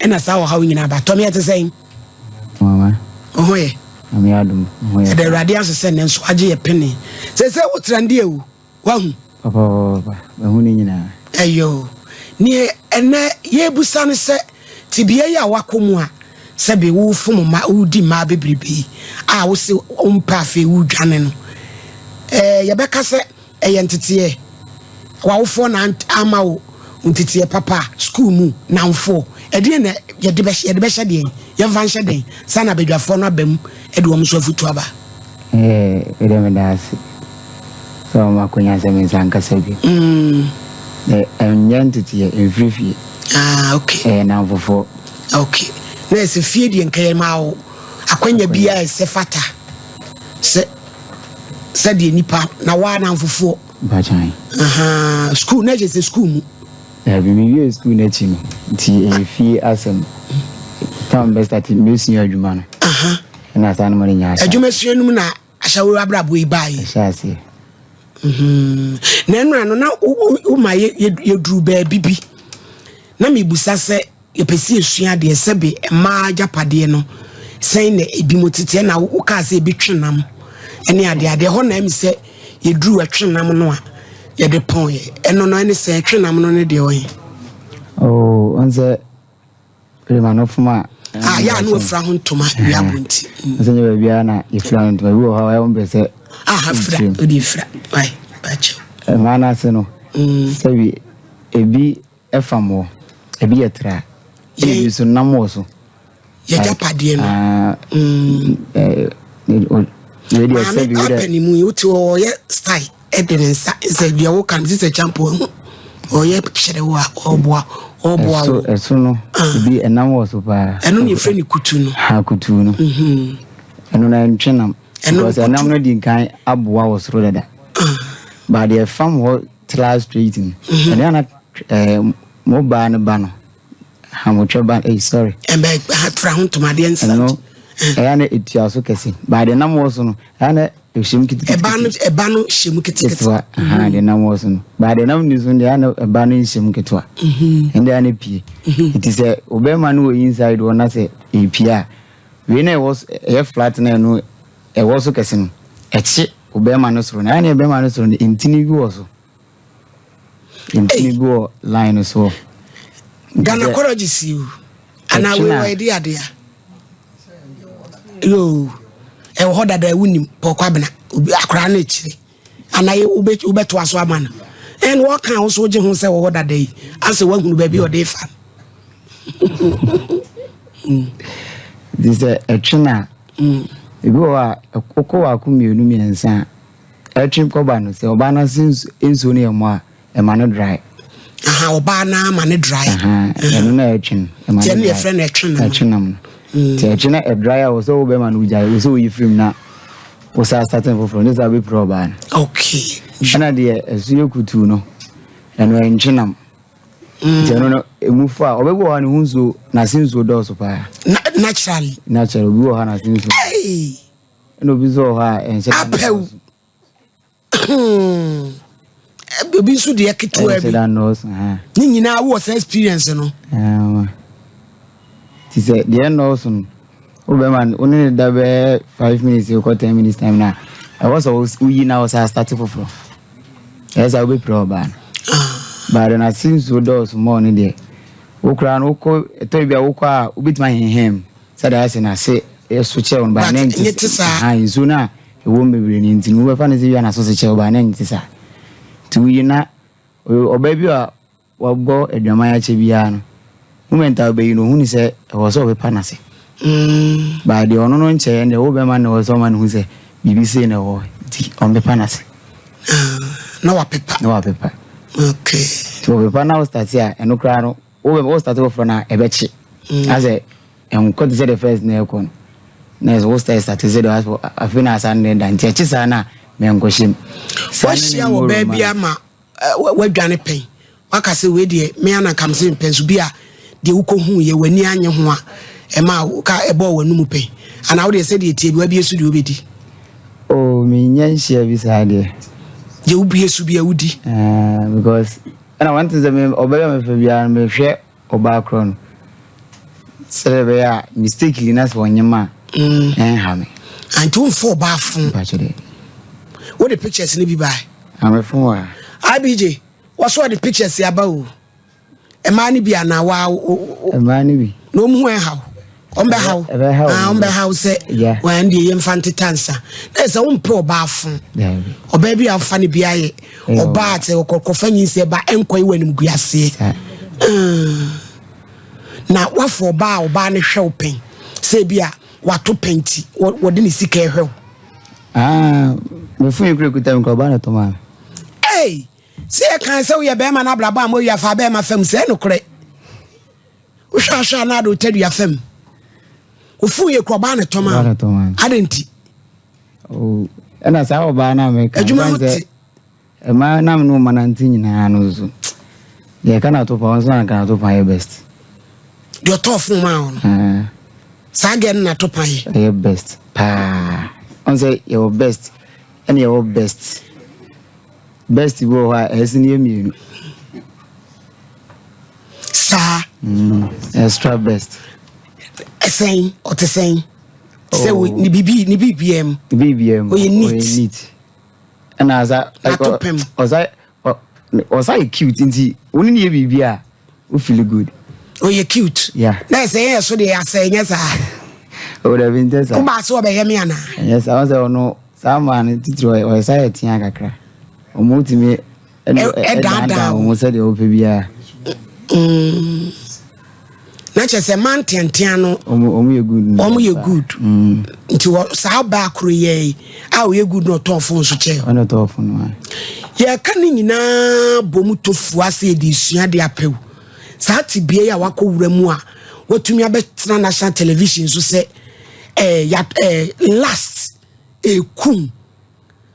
ena sa wo ha nyina ba to me ate say mama ohoye ami adum ohoye the radiance se ne nso age ye pene se wo trande ewu wa hu papa hu ni nyina ayo ni ene ye busa ne se tibia ya wakomu a se be wo fom ma udi ma bebrebe a wo se ompa fe wo dwane no ye beka se entete wa wo fo na ama wo ntete papa school mu na mfo ede na ye de be hye de ye van hye de sana bedwafo no abam ede wo mso afutu aba ede me dasi so ma konya se me sanka sabi entity in free okay na mfofo okay na se fie de nkaye ma wo akwanya bia se fata se de nipa na wa na mfofo bachan school na je se school mu bi mi school na chi no ti fie asem tam best at museum adwuma no na san mo nya adwuma suenum na ahyawo abrabo ibai ahase na enra no na o ma ye duru ba bibi na mebusa se ye pesi esua de sebe ma japade no sen na ebi motete na wo ka se ebi twenam ene ade ho na mi se ye duru atwenam no a ye de pon ye eno no ene se atwenam no ne de o onze prima no fuma ya no afra ho ntoma wi abonti onze ye bia na ifra ho ntoma wi o ha ya mbe se afra odi fra ai bacho mana se no sebi ebi efamo ebi yetra ebi so namo so ye japade no we dey say bi we dey mu uti o ye style edensa se bia wo kan se champo o ye picture wa oboa so eso no ebi enamo so pa eno ni freni kutu no ha kutu no eno na ntwenam because enam no di kan aboa wo soro dada ba dey fam ho tra street and ana mobile no ba no ha mo tweba sorry embe ha tra ho tomade ensa no ana etia so kese ba dey nam wo so no ana ehim kiti eba no him kiti ha dey nam wo so no ba dey nam ni so dey ana eba no him kitwa and ana pie it is a obema no inside one say e pia we na was a flat na no e wo so kese no echi obema no so na ana obema no so intini go so intini go line so gynecologist you ana we idea there yo e wo dada wunim pokwabena akra na echire ana ye ubeto aso amana en wo kan wo so je hu se wo dada yi ase wa hunu ba bi o de fa this a china ebi wa kokowa ku mienu miensa etrim koba no se oba na since enso ne emo a e ma no dry oba na ma ne dry eno na etrim e ma no dry friend etrim te etrim e dry a wo so oba ma no ujai wo so yi film na wo sa starting for this abi proba okay ana de esuye kutu no eno enchinam te no emufa obebo ha ne hunzo na sinzo do so pa naturally obi wo ha na sinzo eno bi zo ha ense apew obi so de keto abi ni nyina wo se experience no ti se de no so obe man only da be 5 minutes or 10 minutes time na I was we now starting for yes I will be proban but na since so does more ni there okra no ko to bia wokwa obitima hehem said I say na say switch on by 90 ha inzu na e wo mebere ni ntinu we fa na se bia na so se che ba na ntisa tu yi na oba bi a wabo adwaman ya che bia no moment a obe yi no hu ni se e wo so we pa na se ba de ono no nche and wo be man no so man hu se bibi se na wo ti on be pa na se no wa pepa okay to be pa na start here eno kra no wo start for na e be chi as e ko de the first na e ko na so start ze do as afina san den dan ti chi sa na me nkoshim washia wo ba bia ma wadwane pen waka se we de me ana kam se pen so bia de wukohu ye wani anye ho a e ma ka ebo wanu mu pen ana wo de se de tie bi wa bi esu de obedi oh me nyanhia bi sa de je ubi esu bia wudi because and I want to say me obey me for bia me hwe oba kron Sebeya mistakenly nas wonyema. Hame. And two for bathroom. What the pictures ni bi buy? I'm a phone. IBJ, what's what the pictures here about? A man be an hour. A man be. No more how. Ombe how say when the infant tancer. There's a own pro bathroom. Or baby of funny be or bat or cofany say by enquire when we are see. Now what for bar or barney shopping? Say beer, what to paint, what didn't see care her? Before you could tell me to man. Hey, say I can't say we are Bama Nablabam, we have Fabema Fem, say no correct. We shall not tell you a fem. Ufu ye kwabana toma adenti oh ena sa oba na make adwuma hote e ma na no mananti nyina no zo ye kana to pa onso na kana to pa ye best your tough ma on sa gen na to pa ye best pa on say your best and your best go ha esini emi sa extra best saying or to saying say we ni BBM we neat and as I was I cute inti only ni bibia we feel good oh you cute yeah na say so they are saying yes would have been this ba so be hear me ana yes I was no someone titro o say atia kakra o mutimi e da o say de o pe bia na chese man tiantian no omu ye good nti sa ba akro ye a we good no tofo so che ono tofo no ye ka ni nyina bomu tofu ase de sua de apew sa tibie ya wako wuramu a watumi abetena national television so se last kum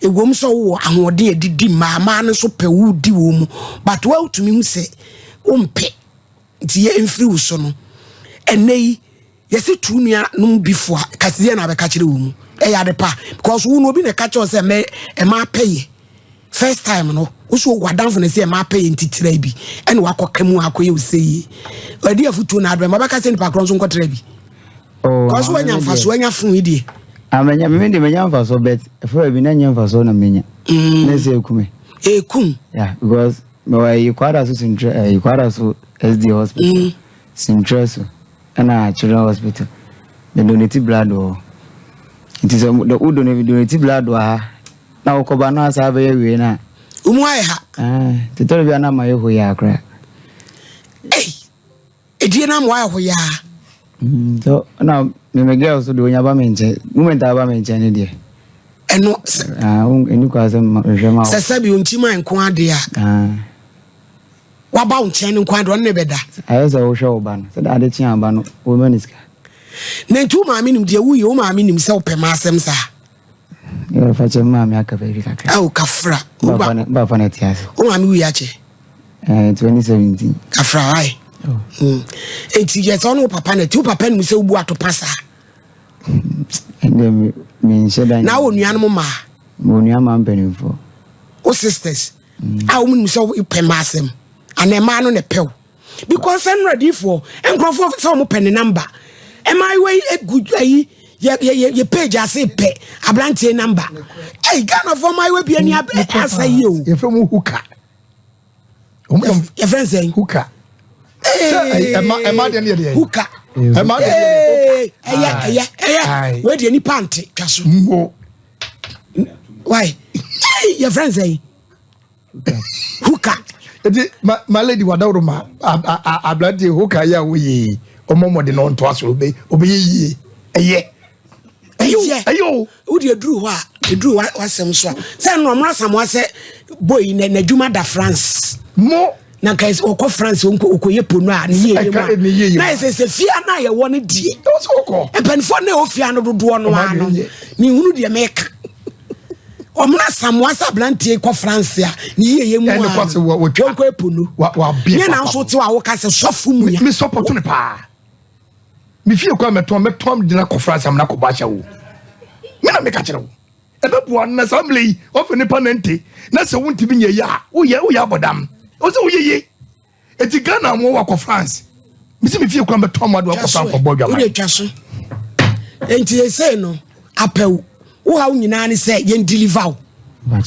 ewom so wo ahode edidi mama no so pe wo di wo mu but wa utumi hu se umpe nti ye mfiri so no enei yesi tunua no before kasiye na be ka kire wo mu ya de pa because wo no obi na ka cho se me e ma pay first time no wo so gwadanfo na se e ma pay ntitira bi ene wakoka mu akoye usei odi afutu na adwe mabaka se ni pa kron so nkotira bi oh because wo nya mfa so anya fun idie amenya me de menya mfa so bet for bi na nya mfa so na menya na se ekume ekum yeah because you kwara so you kwara so SD hospital Sintraso and children hospital the donative blood it is the donative blood na okoba no asa be we na umwa ha te tore bia na ma ye ho ya kra edie na mwa ho ya so na me girl so do nya ba menche moment aba menche ne de eno eni kwa se ma sabi ontima nko ade a waba unchen nko do ne beda ayeza wo hwe oba no se da ade chi aba no wo maniska na ntu ma mi nim de wuye wo ma mi nim se opema asem sa yo fa che ma mi aka ba bi kakra au kafra ba fa na tiase wo ma mi wuye ache 2017 kafra ai enti je so no papa na tu papa nim se ubu atopa sa ende mi sheda na wo nuanom ma mo nuama mpanimfo o sisters a wo nim se opema asem and a man on a pill because I'm ready for and go for some penny number. Am I way a good ye page I say pay a branch number? Hey, Ghana for my way be any answer you. You're from Hooker. Your friend saying Hooker. Hey, am I Hooker? Am I? Where do any panty? Why? Hey, your friend saying Hooker. My lady Wadoroma, I bloody hooker ya we or more than on to us obey ye. Ayo, would you drew what? You drew what was some so. San Romasa was a boy in a Juma da France. More Naka is Oko France, Unko Yepuna, and nice as a Fiana, I wanted dear. Those Oko. A penfone of Fiano do one one. Me who do you make? Omna samwasa blantie ko France ya ni ye mu a wonko epunu wa bia ye na so te wa wo ka se sofu mu ya me support ne pa me fie ko metom dina ko France am na ko ba cha wo me na me ka kire wo e be bo na assembly of ne panente na se wonti bi nye ya wo ye abodam wo se wo ye eti Ghana mo wa ko France misi me fie kwa beto amado akosa akobɔ dwama we twa so enti e say no apew wo ha nyina ne say yen deliver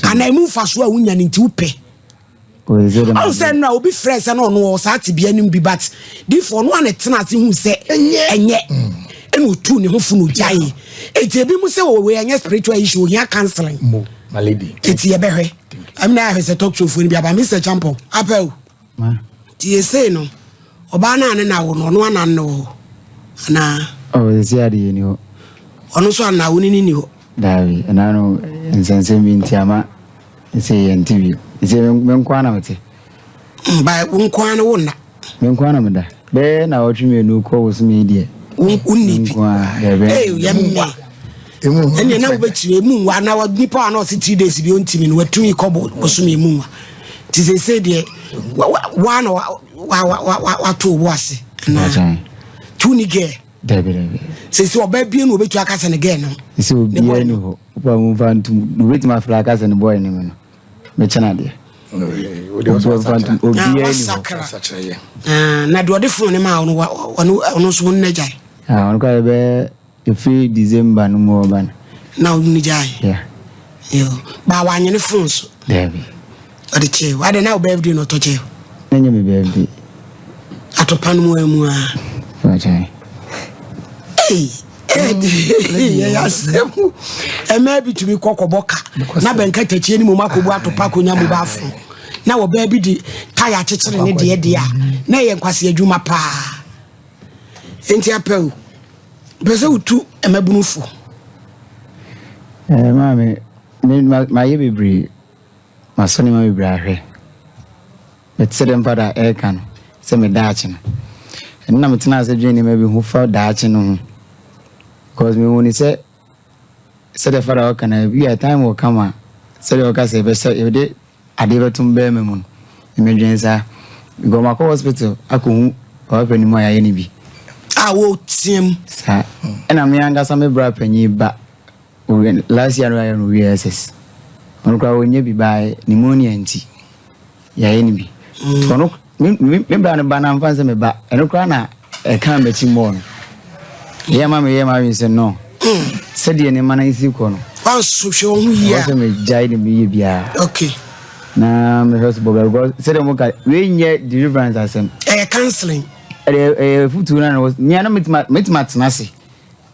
ana mu fa so a wonya ne nti wo pe I say no obi fresh na ono wo sa tibia nim bi but therefore no an tena ase hu say enye eno tu ne ho fu no gyae enti ebi mu say we enye spiritual issue here counseling my lady enti ye behwe am na have say talk to phone bi aba Mr. Champo apew ma ti say no oba na na wo no ana no ana esi ade ni ho ono so ana wo ni ho davi ana no nsense mi ntiama ese interview ese menkwana mate ba wonkwana wo na menkwana meda be na otwime nu ko wo sumi die unnipi yemme ene na wo betire mu wa na nipa na o 3 days bi ontimi no watumi kobo osumi mu wa ti se de wa na wa to wo ase na tuni ge dabi se oba bie no obetu akase ne ge no se obi ani ho opa mu fantum no beti ma fla akase ne boy ne me no me chana de obi ani ho na do de fun ne ma ono so ne jai on ka be efi December no mo ban na oni jai yo ba wa nyene fun so dabi ade che wa de na birthday no to che nenye me birthday atopa no mu a okay ya semu ema bi tumi kokoboka na benka tachie ni mu makobu atopa konya mu bafu na wo ba bi di taya chechire ne de a na ye nkwase adwuma pa enti apel bese utu emabunufo mame ma ye bibri ma soni ma bibri ahwe betsedem pada eka no se me daachi no enna metina ase dwen ni ma bi hu fa daachi no because me woni se the father kana bi a time will come say o ka say be say e de ade betum be me mu me dwen sa go ma ko hospital akohu o pe ni mo ya ni bi wo tim sa ena me anga sa me bra panyi ba last year I no VSS on kwa wonye bi ba pneumonia nti ya ni bi kono me bra ne ba na mfa se me ba eno kwa na e kan be chi mo no ye ma me say no said ye ne mana isi ko no wan so hwe wo ya so me jai ne bi bia okay na me hospital go said mo ka we nye deliverance asem counseling futu na no nya na metima tenase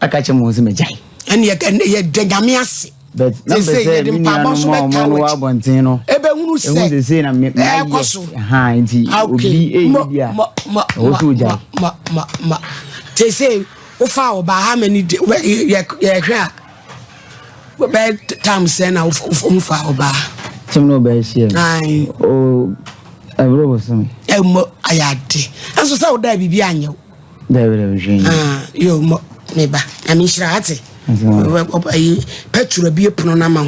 aka che mo se me jai and ye degame ase but number say me na no wa bonten no ebe hunu se na me ha nti obi bia o tu jai ma te say o fa o ba ha many ye hwa be time say na o fa o ba tim no be share ai o abro bosome mo ayade enso say o da bibi anyew da be jeni yo mo me ba na me shira ate petrol bi epuno na ma ho